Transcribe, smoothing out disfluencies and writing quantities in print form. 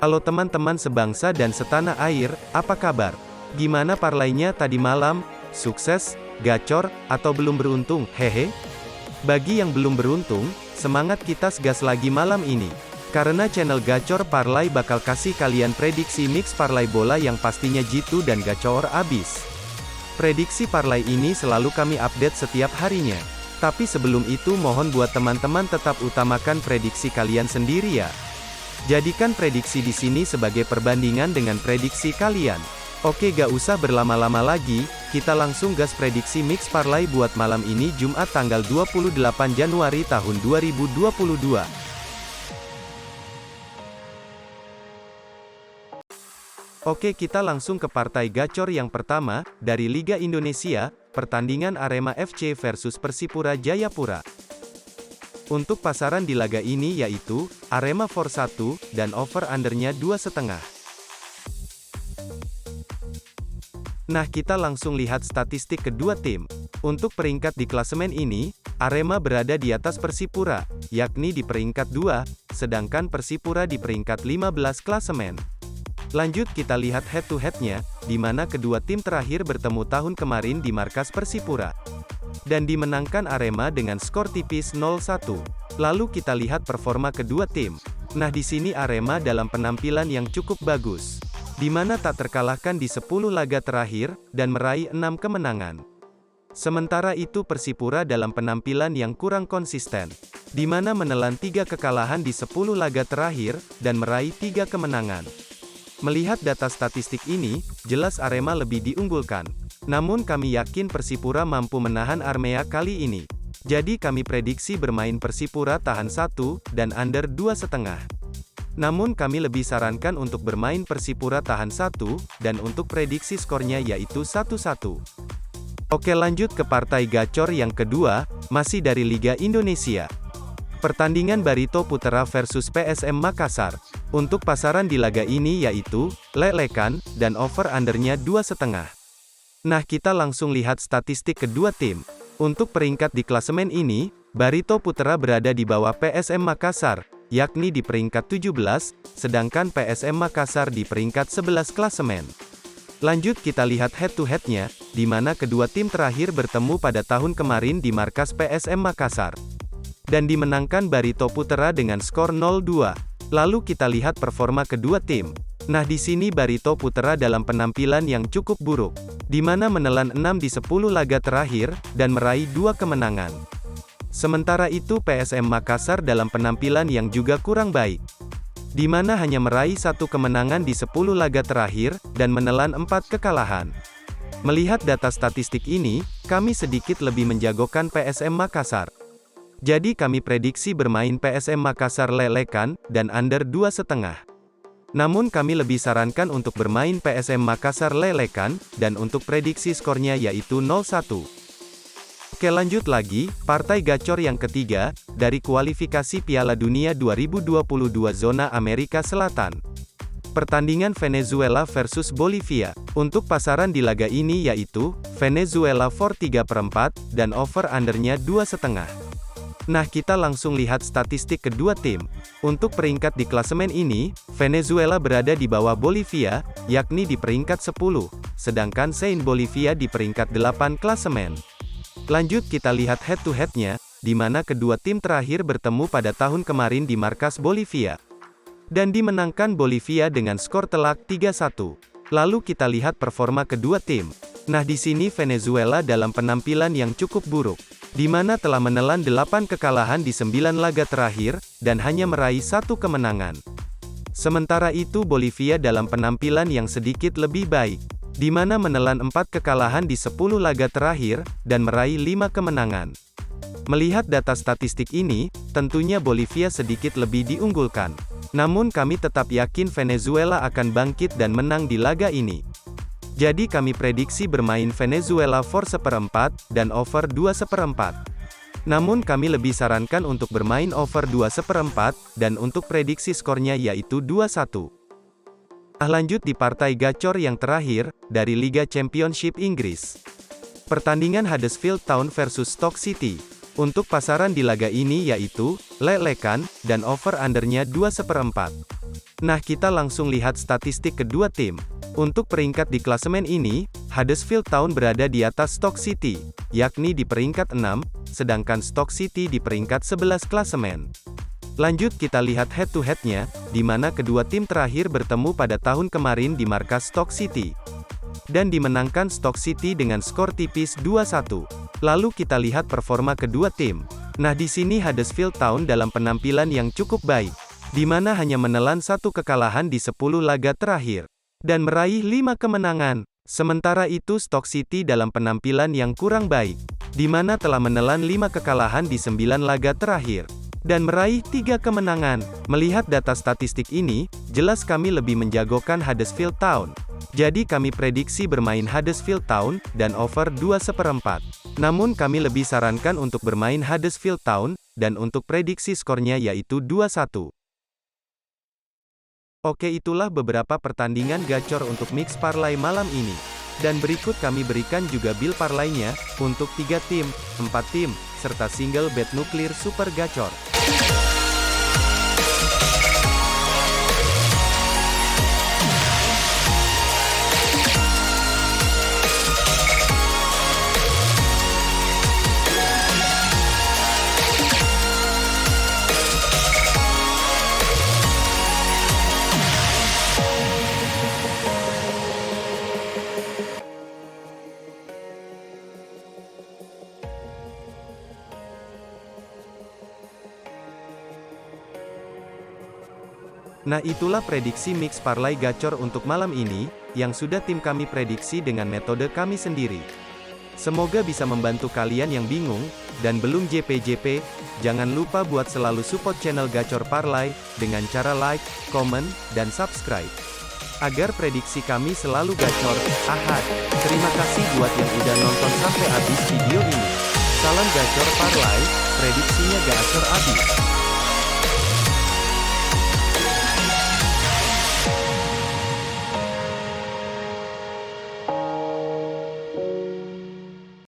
Halo teman-teman sebangsa dan setanah air, apa kabar? Gimana parlaynya tadi malam? Sukses, gacor, atau belum beruntung? Hehe. Bagi yang belum beruntung, semangat kita gas lagi malam ini. Karena channel Gacor Parlay bakal kasih kalian prediksi mix parlay bola yang pastinya jitu dan gacor abis. Prediksi parlay ini selalu kami update setiap harinya. Tapi sebelum itu mohon buat teman-teman tetap utamakan prediksi kalian sendiri ya. Jadikan prediksi di sini sebagai perbandingan dengan prediksi kalian. Oke, gak usah berlama-lama lagi, kita langsung gas prediksi mix parlay buat malam ini Jumat tanggal 28 Januari tahun 2022. Oke, kita langsung ke partai gacor yang pertama, dari Liga Indonesia, pertandingan Arema FC versus Persipura Jayapura. Untuk pasaran di laga ini yaitu, Arema for 1, dan over-undernya 2,5. Nah, kita langsung lihat statistik kedua tim. Untuk peringkat di klasemen ini, Arema berada di atas Persipura, yakni di peringkat 2, sedangkan Persipura di peringkat 15 klasemen. Lanjut kita lihat head-to-headnya, di mana kedua tim terakhir bertemu tahun kemarin di markas Persipura. Dan dimenangkan Arema dengan skor tipis 0-1. Lalu kita lihat performa kedua tim. Nah, di sini Arema dalam penampilan yang cukup bagus, di mana tak terkalahkan di 10 laga terakhir, dan meraih 6 kemenangan. Sementara itu Persipura dalam penampilan yang kurang konsisten, di mana menelan 3 kekalahan di 10 laga terakhir, dan meraih 3 kemenangan. Melihat data statistik ini, jelas Arema lebih diunggulkan. Namun kami yakin Persipura mampu menahan Arema kali ini. Jadi kami prediksi bermain Persipura tahan 1, dan under 2,5. Namun kami lebih sarankan untuk bermain Persipura tahan 1, dan untuk prediksi skornya yaitu 1-1. Oke, lanjut ke partai gacor yang kedua, masih dari Liga Indonesia. Pertandingan Barito Putra versus PSM Makassar. Untuk pasaran di laga ini yaitu, lelekan, dan over-undernya 2,5. Nah, kita langsung lihat statistik kedua tim. Untuk peringkat di klasemen ini, Barito Putra berada di bawah PSM Makassar, yakni di peringkat 17, sedangkan PSM Makassar di peringkat 11 klasemen. Lanjut kita lihat head-to-headnya, di mana kedua tim terakhir bertemu pada tahun kemarin di markas PSM Makassar. Dan dimenangkan Barito Putra dengan skor 0-2. Lalu kita lihat performa kedua tim. Nah, di sini Barito Putra dalam penampilan yang cukup buruk, di mana menelan 6 di 10 laga terakhir, dan meraih 2 kemenangan. Sementara itu PSM Makassar dalam penampilan yang juga kurang baik, di mana hanya meraih 1 kemenangan di 10 laga terakhir, dan menelan 4 kekalahan. Melihat data statistik ini, kami sedikit lebih menjagokan PSM Makassar. Jadi kami prediksi bermain PSM Makassar lelekan, dan under 2,5. Namun kami lebih sarankan untuk bermain PSM Makassar lelekan, dan untuk prediksi skornya yaitu 0-1. Oke, lanjut lagi, partai gacor yang ketiga, dari kualifikasi Piala Dunia 2022 zona Amerika Selatan. Pertandingan Venezuela versus Bolivia. Untuk pasaran di laga ini yaitu, Venezuela for 3/4, dan over-undernya 2,5. Nah, kita langsung lihat statistik kedua tim. Untuk peringkat di klasemen ini, Venezuela berada di bawah Bolivia, yakni di peringkat 10, sedangkan Saint Bolivia di peringkat 8 klasemen. Lanjut kita lihat head-to-headnya, di mana kedua tim terakhir bertemu pada tahun kemarin di markas Bolivia. Dan dimenangkan Bolivia dengan skor telak 3-1. Lalu kita lihat performa kedua tim. Nah, di sini Venezuela dalam penampilan yang cukup buruk, di mana telah menelan 8 kekalahan di 9 laga terakhir, dan hanya meraih 1 kemenangan. Sementara itu Bolivia dalam penampilan yang sedikit lebih baik, di mana menelan 4 kekalahan di 10 laga terakhir, dan meraih 5 kemenangan. Melihat data statistik ini, tentunya Bolivia sedikit lebih diunggulkan. Namun kami tetap yakin Venezuela akan bangkit dan menang di laga ini. Jadi kami prediksi bermain Venezuela for 1/4, dan over 2/4. Namun kami lebih sarankan untuk bermain over 2/4, dan untuk prediksi skornya yaitu 2-1. Nah, lanjut di partai gacor yang terakhir, dari Liga Championship Inggris. Pertandingan Huddersfield Town versus Stoke City. Untuk pasaran di laga ini yaitu, lelekan, dan over-undernya 2/4. Nah, kita langsung lihat statistik kedua tim. Untuk peringkat di klasemen ini, Huddersfield Town berada di atas Stoke City, yakni di peringkat 6, sedangkan Stoke City di peringkat 11 klasemen. Lanjut kita lihat head-to-headnya, di mana kedua tim terakhir bertemu pada tahun kemarin di markas Stoke City. Dan dimenangkan Stoke City dengan skor tipis 2-1. Lalu kita lihat performa kedua tim. Nah, di sini Huddersfield Town dalam penampilan yang cukup baik, di mana hanya menelan 1 kekalahan di 10 laga terakhir, dan meraih 5 kemenangan. Sementara itu Stoke City dalam penampilan yang kurang baik, di mana telah menelan 5 kekalahan di 9 laga terakhir, dan meraih 3 kemenangan. Melihat data statistik ini, jelas kami lebih menjagokan Huddersfield Town. Jadi kami prediksi bermain Huddersfield Town, dan over 2/4. Namun kami lebih sarankan untuk bermain Huddersfield Town, dan untuk prediksi skornya yaitu 2-1. Oke, itulah beberapa pertandingan gacor untuk mix parlay malam ini. Dan berikut kami berikan juga bill parlaynya, untuk 3 tim, 4 tim, serta single bet nuklir super gacor. Nah, itulah prediksi mix parlay gacor untuk malam ini, yang sudah tim kami prediksi dengan metode kami sendiri. Semoga bisa membantu kalian yang bingung, dan belum JP, jangan lupa buat selalu support channel Gacor Parlay, dengan cara like, komen, dan subscribe. Agar prediksi kami selalu gacor, ahad. Terima kasih buat yang udah nonton sampai habis video ini. Salam Gacor Parlay, prediksinya gacor abis.